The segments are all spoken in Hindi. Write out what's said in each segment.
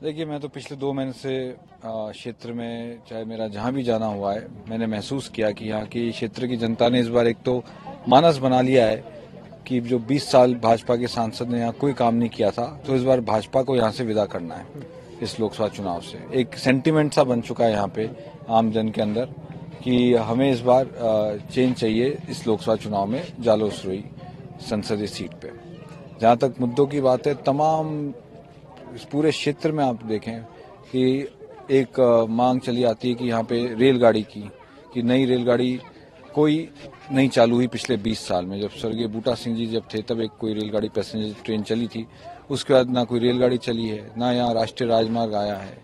देखिए, मैं तो पिछले 2 महीने से क्षेत्र में, चाहे मेरा जहां भी जाना हुआ है, मैंने महसूस किया कि यहाँ की क्षेत्र की जनता ने इस बार एक तो मानस बना लिया है कि जो 20 साल भाजपा के सांसद ने यहाँ कोई काम नहीं किया था, तो इस बार भाजपा को यहाँ से विदा करना है इस लोकसभा चुनाव से। एक सेंटिमेंट सा बन चुका है यहाँ पे आम जन के अंदर कि हमें इस बार चेंज चाहिए इस लोकसभा चुनाव में जालोसरोई संसदीय सीट पे। जहाँ तक मुद्दों की बात है, तमाम इस पूरे क्षेत्र में आप देखें कि एक मांग चली आती है कि यहाँ पे रेलगाड़ी की, कि नई रेलगाड़ी कोई नहीं चालू हुई पिछले 20 साल में। जब स्वर्गीय बूटा सिंह जी जब थे तब एक कोई रेलगाड़ी पैसेंजर ट्रेन चली थी, उसके बाद ना कोई रेलगाड़ी चली है, ना यहाँ राष्ट्रीय राजमार्ग आया है,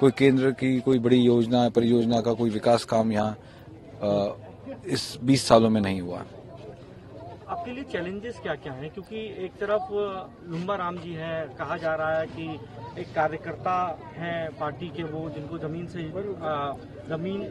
कोई केंद्र की कोई बड़ी योजना परियोजना का कोई विकास काम यहाँ इस 20 सालों में नहीं हुआ। आपके लिए चैलेंजेस क्या क्या हैं? क्योंकि एक तरफ लुम्बा राम जी हैं, कहा जा रहा है कि एक कार्यकर्ता हैं पार्टी के, वो जिनको जमीन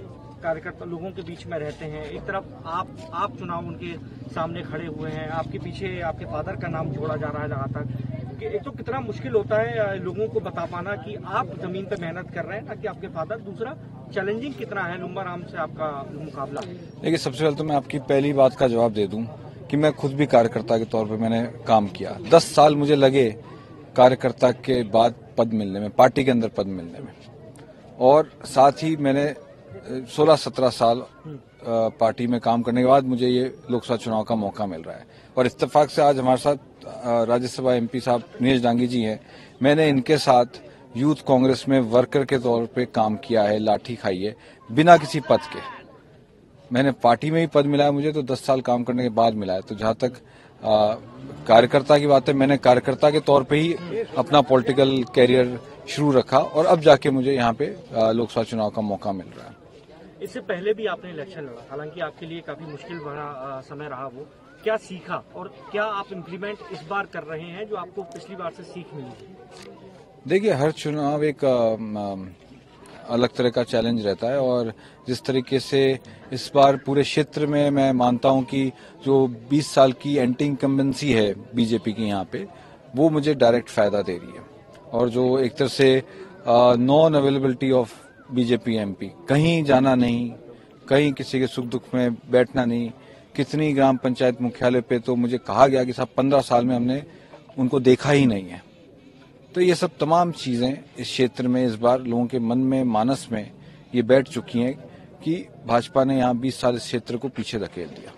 कार्यकर्ता लोगों के बीच में रहते हैं। एक तरफ आप चुनाव उनके सामने खड़े हुए हैं, आपके पीछे आपके फादर का नाम जोड़ा जा रहा है लगातार। एक तो कितना मुश्किल होता है लोगों को बता पाना कि आप जमीन पे मेहनत कर रहे हैं ना कि आपके फादर। दूसरा, चैलेंजिंग कितना है लुम्बा राम से आपका मुकाबला? देखिए, सबसे पहले तो मैं आपकी पहली बात का जवाब दे दूं कि मैं खुद भी कार्यकर्ता के तौर पे मैंने काम किया। 10 साल मुझे लगे कार्यकर्ता के बाद पद मिलने में, पार्टी के अंदर पद मिलने में, और साथ ही मैंने 16-17 साल पार्टी में काम करने के बाद मुझे ये लोकसभा चुनाव का मौका मिल रहा है। और इत्तेफाक से आज हमारे साथ राज्यसभा MP साहब दिनेश डांगी जी हैं। मैंने इनके साथ यूथ कांग्रेस में वर्कर के तौर पे काम किया है, लाठी खाई है, बिना किसी पद के। मैंने पार्टी में ही पद मिला है मुझे, तो 10 साल काम करने के बाद मिला है। तो जहां तक कार्यकर्ता की बात है, मैंने कार्यकर्ता के तौर पे ही अपना पॉलिटिकल कैरियर शुरू रखा और अब जाके मुझे यहाँ पे लोकसभा चुनाव का मौका मिल रहा है। इससे पहले भी आपने इलेक्शन लड़ा, हालांकि आपके लिए काफी मुश्किल भरा समय रहा। वो क्या सीखा और क्या आप इम्प्लीमेंट इस बार कर रहे हैं जो आपको पिछली बार से सीख मिली? देखिए, हर चुनाव एक अलग तरह का चैलेंज रहता है, और जिस तरीके से इस बार पूरे क्षेत्र में मैं मानता हूं कि जो 20 साल की एंटी इनकम्बेंसी है बीजेपी की यहाँ पे, वो मुझे डायरेक्ट फायदा दे रही है। और जो एक तरह से non availability of BJP MP, कहीं जाना नहीं, कहीं किसी के सुख दुख में बैठना नहीं, कितनी ग्राम पंचायत मुख्यालय पे तो मुझे कहा गया कि साहब 15 साल में हमने उनको देखा ही नहीं है। तो ये सब तमाम चीजें इस क्षेत्र में इस बार लोगों के मन में, मानस में ये बैठ चुकी हैं कि भाजपा ने यहाँ 20 साल इस क्षेत्र को पीछे धकेल दिया।